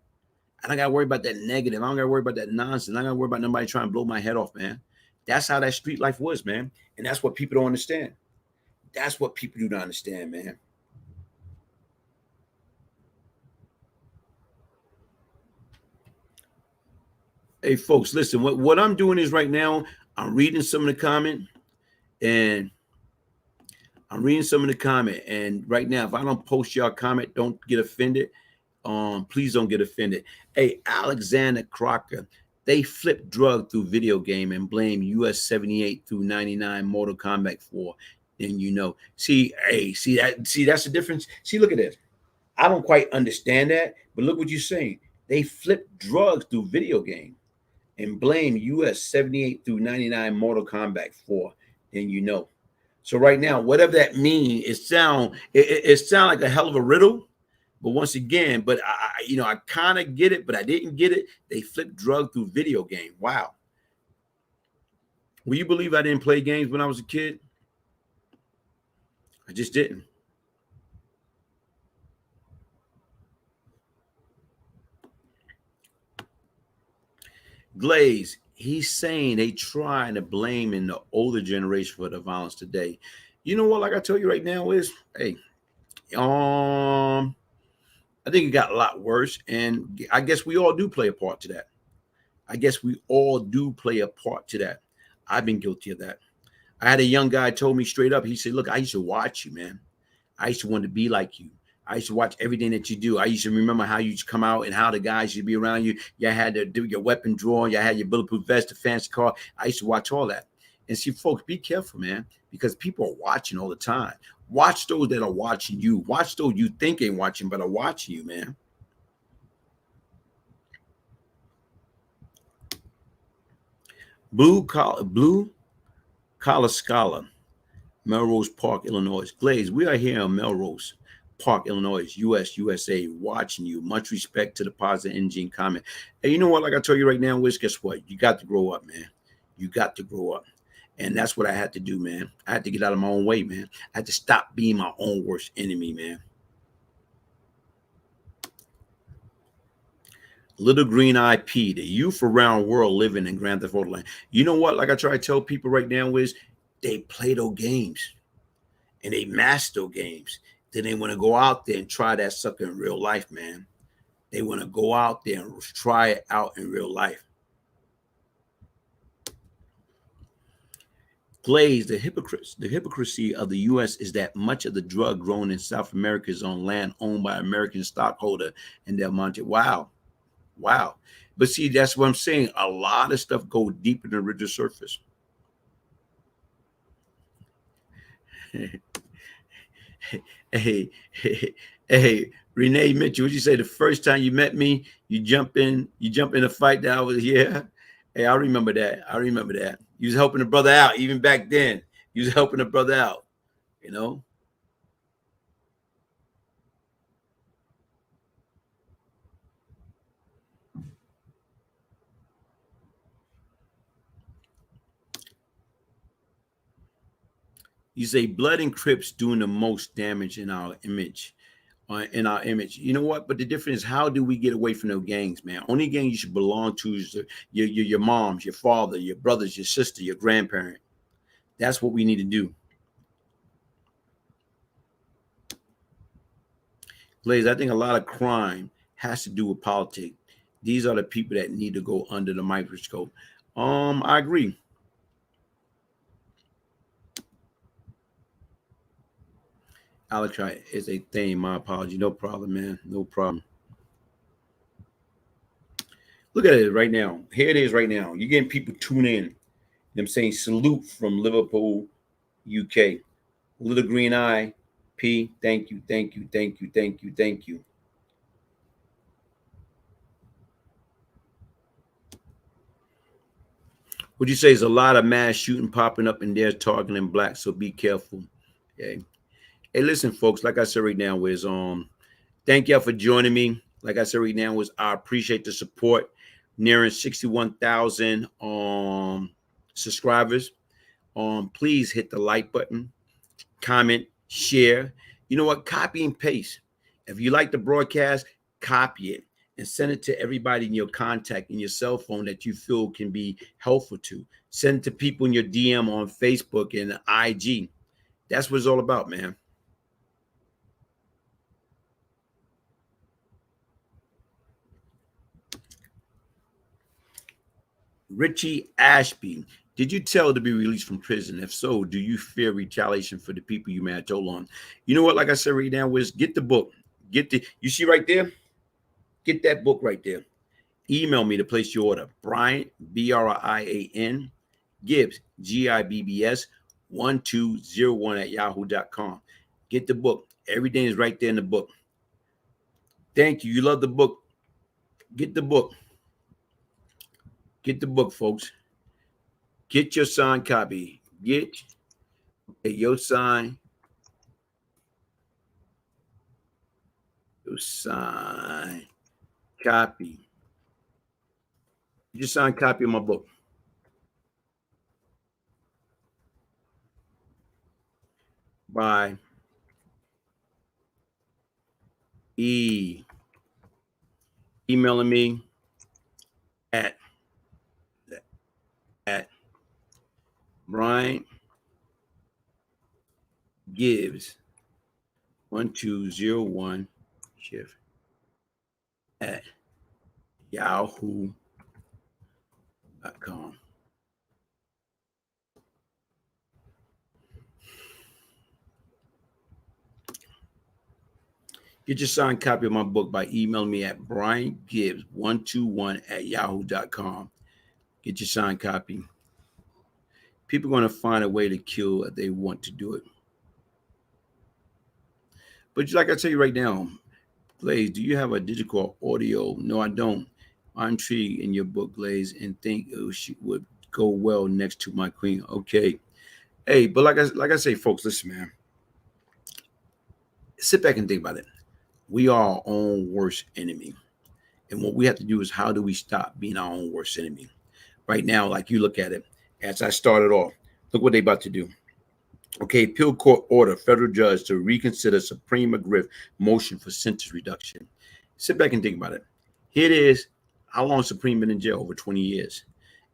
I don't got to worry about that negative. I don't got to worry about that nonsense. I don't got to worry about nobody trying to blow my head off, man. That's how that street life was, man. And that's what people don't understand. That's what people do not understand, man. Hey, folks, listen, what I'm doing is right now, I'm reading some of the comment, and right now, if I don't post y'all comment, don't get offended. Please don't get offended. Hey, Alexander Crocker, they flip drug through video game and blame US 78 through 99 Mortal Kombat 4. Then you know. See, hey, see that's the difference. See, look at this. I don't quite understand that, but look what you're saying. They flip drugs through video game and blame US 78 through 99 Mortal Kombat 4. Then you know. So right now, whatever that means, it sound like a hell of a riddle. But once again, but I kind of get it, but I didn't get it. They flipped drug through video game. Wow. Will you believe I didn't play games when I was a kid? I just didn't. Glaze, he's saying they trying to blame in the older generation for the violence today. You know what? Like I tell you right now is, hey, I think it got a lot worse, and I guess we all do play a part to that. I've been guilty of that. I had a young guy told me straight up. He said, "Look, I used to watch you, man. I used to want to be like you. I used to watch everything that you do. I used to remember how you used to come out and how the guys used to be around you. You had to do your weapon drawing. You had your bulletproof vest, the fancy car. I used to watch all that." And see, folks, be careful, man, because people are watching all the time. Watch those that are watching you. Watch those you think ain't watching, but are watching you, man. Blue collar scholar, Melrose Park, Illinois. Glaze, we are here in Melrose Park, Illinois, USA, watching you. Much respect to the positive engine comment. And you know what? Like I told you right now, Wiz, guess what? You got to grow up, man. You got to grow up. And that's what I had to do, man. I had to get out of my own way, man. I had to stop being my own worst enemy, man. Little Green IP, the youth around world living in Grand Theft Auto Land. You know what? Like I try to tell people right now is they play those games and they master those games. Then they want to go out there and try that sucker in real life, man. They want to go out there and try it out in real life. Glaze, the hypocrisy of the U.S. is that much of the drug grown in South America is on land owned by American stockholder and Del Monte. Wow. But see, that's what I'm saying. A lot of stuff go deeper than the surface. hey, Renee Mitchell, would you say the first time you met me, you jump in a fight that I was here? Hey, I remember that. You was helping a brother out even back then. You was helping a brother out, you know. You say blood and Crips doing the most damage in our image. You know what? But the difference is, how do we get away from those gangs, man? Only gang you should belong to is your moms, your father, your brothers, your sister, your grandparent. That's what we need to do. Blaze, I think a lot of crime has to do with politics. These are the people that need to go under the microscope. I agree. Alex is a thing. My apology. No problem, man. No problem. Look at it right now. Here it is right now. You're getting people tune in. Them saying salute from Liverpool, UK. Little green eye, P. Thank you, thank you, thank you, thank you, thank you. Would you say there's a lot of mass shooting popping up in there targeting black? So be careful. Okay. Hey, listen, folks. Like I said right now, is thank y'all for joining me. Like I said right now, was I appreciate the support. Nearing 61,000 subscribers. Please hit the like button, comment, share. You know what? Copy and paste. If you like the broadcast, copy it and send it to everybody in your contact in your cell phone that you feel can be helpful to. Send it to people in your DM on Facebook and IG. That's what it's all about, man. Richie Ashby. Did you tell to be released from prison? If so, do you fear retaliation for the people you may have told on? You know what? Like I said right now, is get the book. You see right there? Get that book right there. Email me to place your order. Brian, Brian, Gibbs, Gibbs, 1201 at yahoo.com. Get the book. Everything is right there in the book. Thank you. You love the book. Get the book. Get the book, folks. Get your signed copy. Get your signed copy. Get your signed copy of my book. By emailing me at Brian Gibbs 1201 shift at yahoo.com. Get your signed copy of my book by emailing me at Brian Gibbs 121 at yahoo.com. Get your signed copy. People are going to find a way to kill if they want to do it. But like I tell you right now, Glaze, do you have a digital audio? No, I don't. I'm intrigued in your book, Glaze, and think it would go well next to my queen. Okay. Hey, but like I say, folks, listen, man. Sit back and think about it. We are our own worst enemy. And what we have to do is, how do we stop being our own worst enemy? Right now, like you look at it, as I started off, look what they about to do. Okay, appeal court order federal judge to reconsider Supreme Mcgriff motion for sentence reduction. Sit back and think about it. Here it is. How long Supreme been in jail? Over 20 years.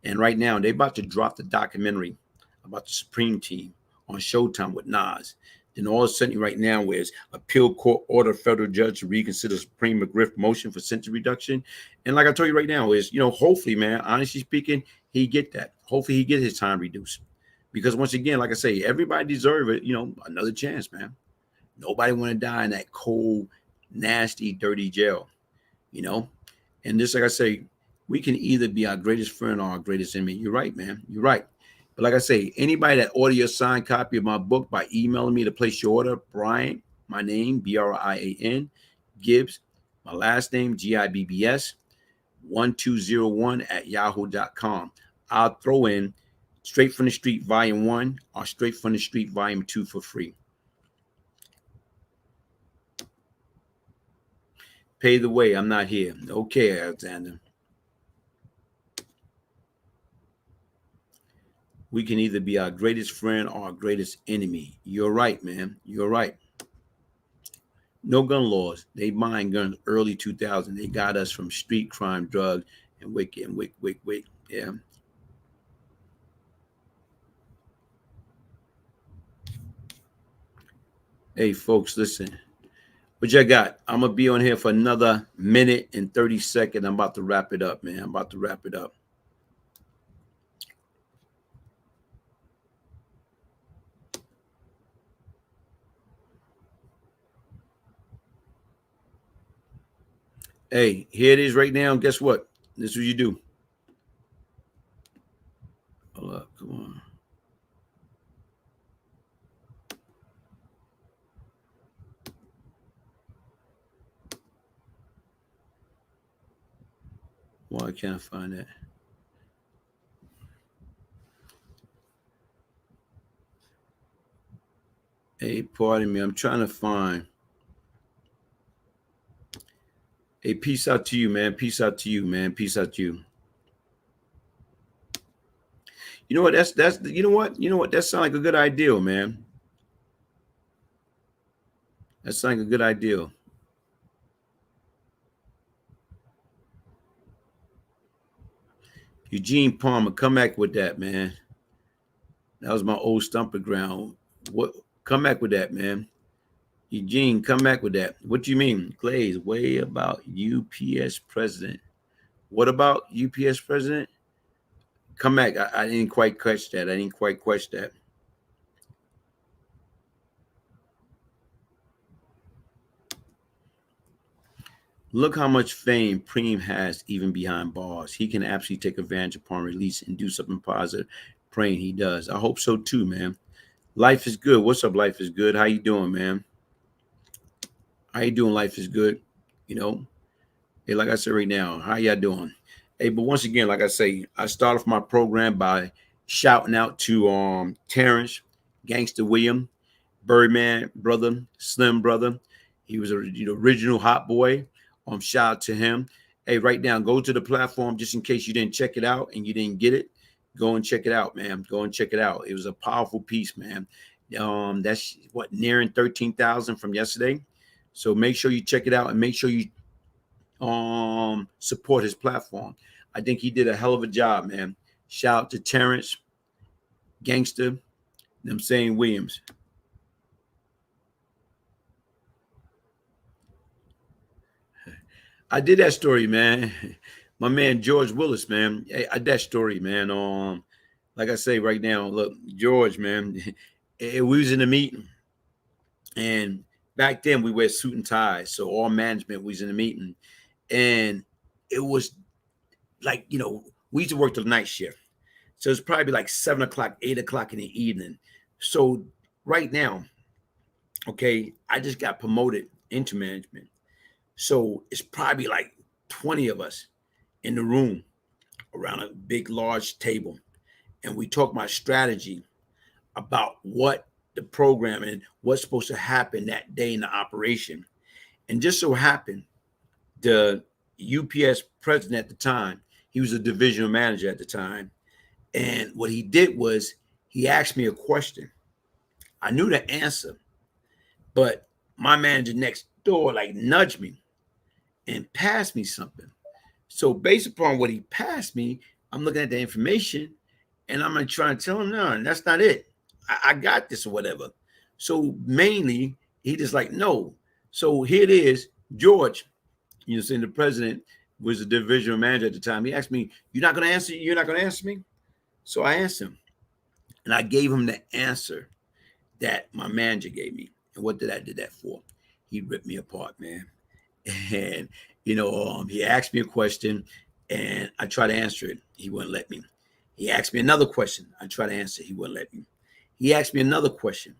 And right now, they're about to drop the documentary about the Supreme team on Showtime with Nas. Then all of a sudden, right now, is appeal court order federal judge to reconsider Supreme Mcgriff motion for sentence reduction. And like I told you right now, is, hopefully, man, honestly speaking, he get that. Hopefully he get his time reduced. Because once again, like I say, everybody deserve it, another chance, man. Nobody want to die in that cold, nasty, dirty jail, And just like I say, we can either be our greatest friend or our greatest enemy. You're right, man. You're right. But like I say, anybody that order your signed copy of my book by emailing me to place your order, Brian, my name, Brian, Gibbs, my last name, Gibbs, 1201 at yahoo.com. I'll throw in Straight from the Street Volume 1 or Straight from the Street Volume 2 for free. Pay the way. I'm not here. Okay, Alexander. We can either be our greatest friend or our greatest enemy. You're right, man. You're right. No gun laws. They buying guns early 2000. They got us from street crime, drugs, and wick. Yeah. Hey, folks, listen. What you got? I'm going to be on here for another minute and 30 seconds. I'm about to wrap it up, man. I'm about to wrap it up. Hey, here it is right now. Guess what? This is what you do. Hold up. Come on. Why can't I find that? Hey, pardon me. I'm trying to find. Hey, peace out to you, man. Peace out to you, man. Peace out to you. You know what? That's you know what? You know what? That sounds like a good idea, man. That sounds like a good idea. Eugene Palmer, come back with that, man. That was my old stumper ground. What? Come back with that, man. Eugene, come back with that. What do you mean? Glaze, way about UPS president. What about UPS president? Come back. I didn't quite catch that. I didn't quite catch that. Look how much fame Preem has even behind bars. He can absolutely take advantage upon release and do something positive. Praying he does. I hope so too, man. Life is good. What's up, Life is good? How you doing, man? How you doing? Life is good. You know, hey, like I said right now, how y'all doing? Hey, but once again, like I say, I start off my program by shouting out to Terrence, Gangster William, Birdman brother, Slim brother. He was a original hot boy. Shout out to him. Hey, right now, go to the platform just in case you didn't check it out and you didn't get it. Go and check it out, man. Go and check it out. It was a powerful piece, man. That's what nearing 13,000 from yesterday. So make sure you check it out and make sure you support his platform. I think he did a hell of a job, man. Shout out to Terrence, Gangster, them saying Williams. I did that story, man. My man George Willis, man. I that story, man. Like I say right now, look, George, man. We was in a meeting, and back then we wear suit and ties, so all management was in the meeting, and it was like we used to work the night shift, so it's probably like 7 o'clock, 8 o'clock in the evening. So right now, okay, I just got promoted into management. So it's probably like 20 of us in the room around a big, large table. And we talk about strategy, about what the program and what's supposed to happen that day in the operation. And just so happened, the UPS president at the time, he was a divisional manager at the time. And what he did was he asked me a question. I knew the answer, but my manager next door like nudged me and passed me something. So based upon what he passed me, I'm looking at the information and I'm gonna try and tell him, no, that's not it. I got this or whatever. So mainly he just like, no. So here it is, George, saying the president was a divisional manager at the time. He asked me, you're not gonna answer me? So I asked him, and I gave him the answer that my manager gave me. And what did I do that for? He ripped me apart, man. And he asked me a question, and I tried to answer it. He wouldn't let me. He asked me another question. I tried to answer. He wouldn't let me. He asked me another question.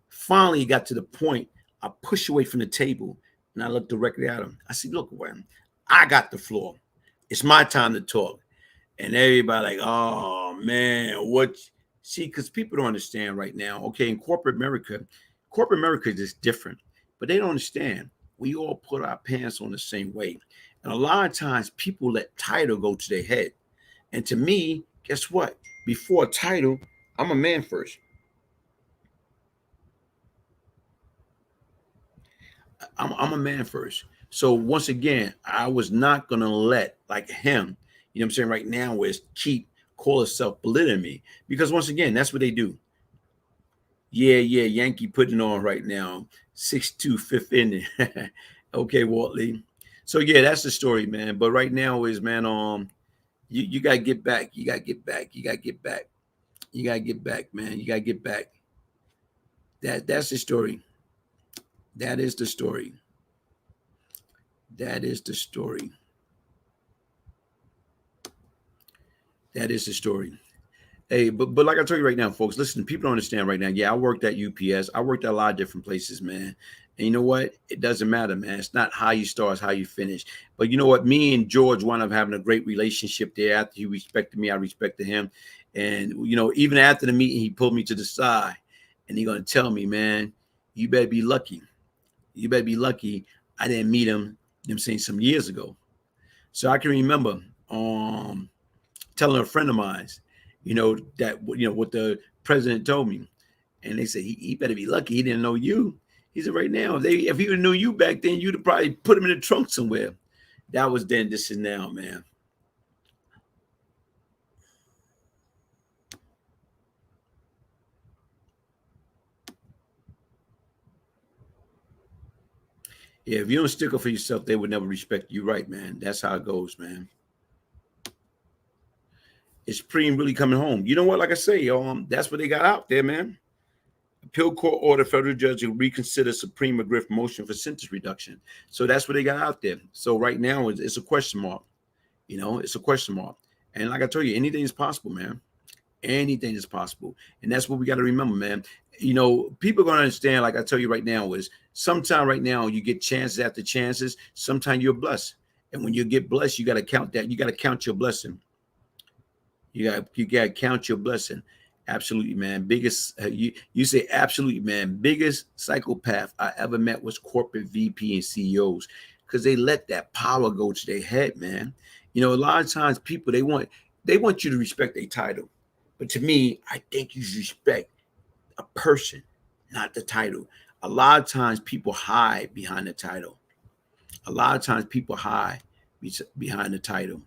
Finally, he got to the point. I pushed away from the table, and I looked directly at him. I said, "Look, man, I got the floor. It's my time to talk." And everybody like, "Oh man, what?" See, because people don't understand right now. Okay, in corporate America is just different, but they don't understand. We all put our pants on the same way. And a lot of times people let title go to their head. And to me, guess what? Before title, I'm a man first. I'm a man first. So once again, I was not gonna let like him, what I'm saying right now, is keep call itself belittling me. Because once again, that's what they do. Yeah, Yankee putting on right now. 6'2", fifth inning. Okay, Waltley. So yeah, that's the story, man. But right now is, man, you gotta get back. You gotta get back. You gotta get back. You gotta get back, man. You gotta get back. That's the story. That is the story. That is the story. That is the story. Hey, but like I told you right now, folks, listen, people don't understand right now. Yeah, I worked at UPS. I worked at a lot of different places, man. And you know what? It doesn't matter, man. It's not how you start, it's how you finish. But you know what? Me and George wound up having a great relationship there. After he respected me, I respected him. And even after the meeting, he pulled me to the side and he gonna tell me, man, you better be lucky. You better be lucky I didn't meet him, I'm saying, some years ago. So I can remember telling a friend of mine, that what the president told me. And they said, he better be lucky he didn't know you. He said, right now, if he knew you back then, you'd have probably put him in the trunk somewhere. That was then, this is now, man. Yeah, if you don't stick up for yourself, they would never respect you. Right, man. That's how it goes, man. Is Supreme really coming home? You know what? Like I say, that's what they got out there, man. Appeal court ordered federal judge to reconsider Supreme McGriff motion for sentence reduction. So that's what they got out there. So right now it's a question mark. You know, it's a question mark. And like I told you, anything is possible, man. Anything is possible. And that's what we got to remember, man. You know, people are going to understand, like I tell you right now, is sometime right now you get chances after chances. Sometimes you're blessed. And when you get blessed, you got to count that. You got to count your blessing. You got to count your blessing. Absolutely, man. Biggest, you say absolutely, man. Biggest psychopath I ever met was corporate VP and CEOs, because they let that power go to their head, man. You know, a lot of times people, they want you to respect their title. But to me, I think you should respect a person, not the title. A lot of times people hide behind the title. A lot of times people hide behind the title.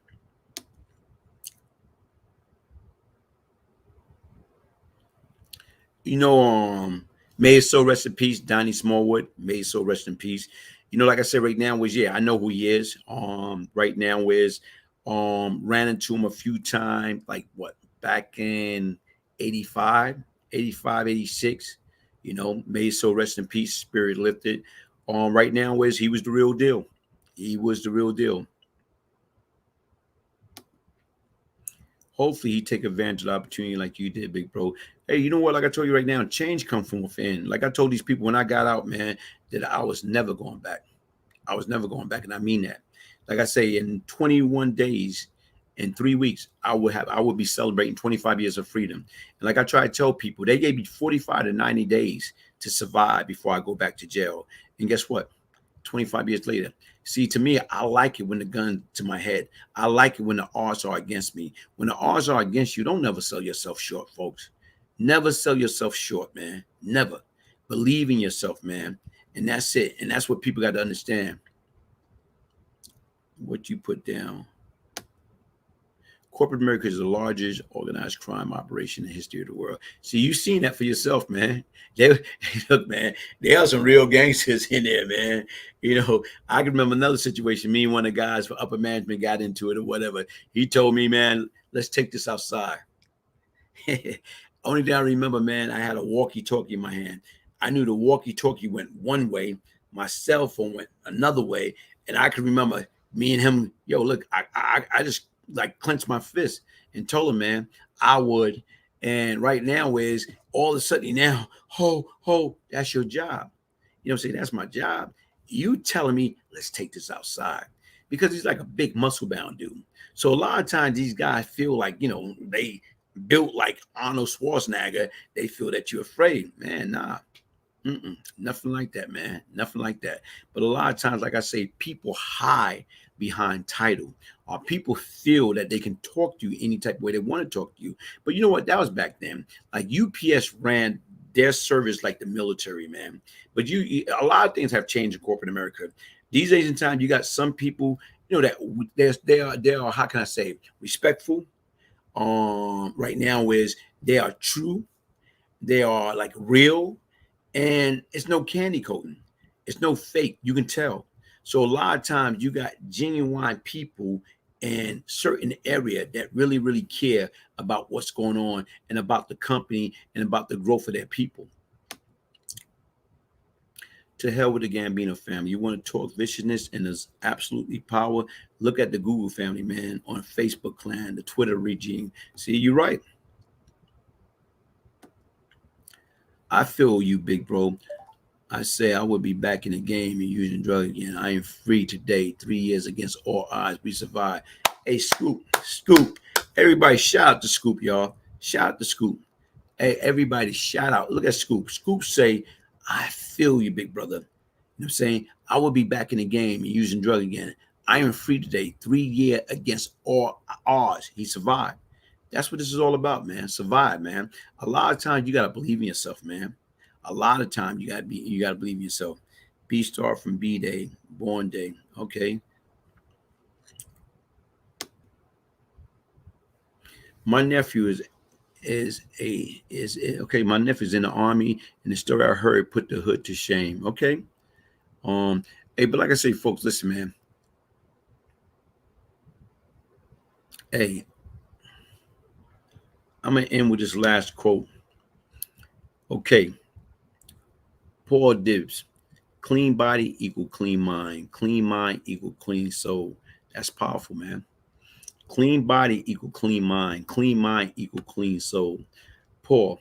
You know, may his soul rest in peace, Donnie Smallwood. May his soul rest in peace. You know, like I said, right now was, yeah, I know who he is. Right now is ran into him a few times, like what, back in 85, 85, 86. You know, may his soul rest in peace, spirit lifted. Right now is, he was the real deal. He was the real deal. Hopefully he take advantage of the opportunity like you did, big bro. Hey, you know what? Like I told you right now, change comes from within. Like I told these people when I got out, man, that I was never going back. I was never going back, and I mean that. Like I say, in 21 days, in 3 weeks, I would be celebrating 25 years of freedom. And like I try to tell people, they gave me 45 to 90 days to survive before I go back to jail. And guess what? 25 years later. See, to me, I like it when the gun to my head. I like it when the odds are against me. When the odds are against you, don't never sell yourself short, folks. Never sell yourself short, man. Never. Believe in yourself, man. And that's it. And that's what people got to understand. What you put down. Corporate America is the largest organized crime operation in the history of the world. See, you've seen that for yourself, man. Look, man, there are some real gangsters in there, man. You know, I can remember another situation. Me and one of the guys for upper management got into it or whatever. He told me, man, let's take this outside. Only thing I remember, man, I had a walkie-talkie in my hand. I knew the walkie-talkie went one way, my cell phone went another way, and I could remember me and him. Yo, look, I just like clenched my fist and told him, man, I would. And right now is all of a sudden now, that's your job. You know what I'm saying? That's my job. You telling me, let's take this outside. Because he's like a big muscle bound dude. So a lot of times these guys feel like, you know, they built like Arnold Schwarzenegger. They feel that you're afraid. Man, nah. Nothing like that, man. Nothing like that. But a lot of times, like I say, people hide behind title, or people feel that they can talk to you any type of way they want to talk to you. But you know what? That was back then. Like UPS ran their service like the military, man. But a lot of things have changed in corporate America. These days in time, you got some people, you know, that they are, how can I say, respectful. Right now is they are true, they are like real, and it's no candy coating, it's no fake, you can tell. So a lot of times you got genuine people in certain area that really care about what's going on and about the company and about the growth of their people. To hell with the Gambino family. You want to talk viciousness and there's absolutely power. Look at the Google family, man, on Facebook clan, the Twitter regime. See, you're right. I feel you, big bro. I say I will be back in the game and using drugs again. I am free today. 3 years against all odds. We survived. Hey, Scoop. Everybody shout out to Scoop, y'all. Shout out to Scoop. Hey, everybody shout out. Look at Scoop. Scoop say, I feel you, big brother. You know what I'm saying? I will be back in the game and using drug again. I am free today. 3 years against all odds. He survived. That's what this is all about, man. Survive, man. A lot of times you gotta believe in yourself, man. A lot of times you gotta believe in yourself. B star from B Day, born day. Okay. My nephew is okay. My nephew's in the army, and the story I heard put the hood to shame. Okay. Um, hey, but like I say, folks, listen, man. Hey, I'm going to end with this last quote. Okay. Paul Gibbs. Clean body equal clean mind. Clean mind equal clean soul. That's powerful, man. Clean body equal clean mind. Clean mind equal clean soul. Paul.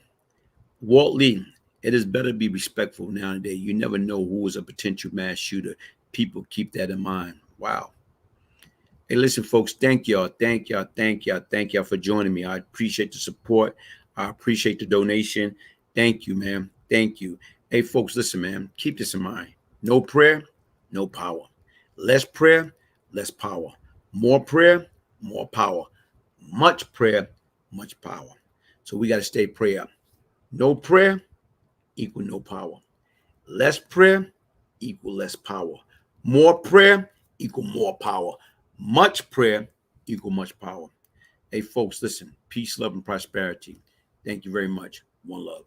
Walt Lee. It is better to be respectful nowadays. You never know who is a potential mass shooter. People keep that in mind. Wow. Hey, listen, folks, thank y'all for joining me. I appreciate the support. I appreciate the donation. Thank you, man. Thank you. Hey, folks, listen, man, keep this in mind. No prayer, no power. Less prayer, less power. More prayer, more power. Much prayer, much power. So we got to stay prayer. No prayer equal no power. Less prayer equal less power. More prayer equal more power. Much prayer equal much power. Hey, folks, listen. Peace, love, and prosperity. Thank you very much. One love.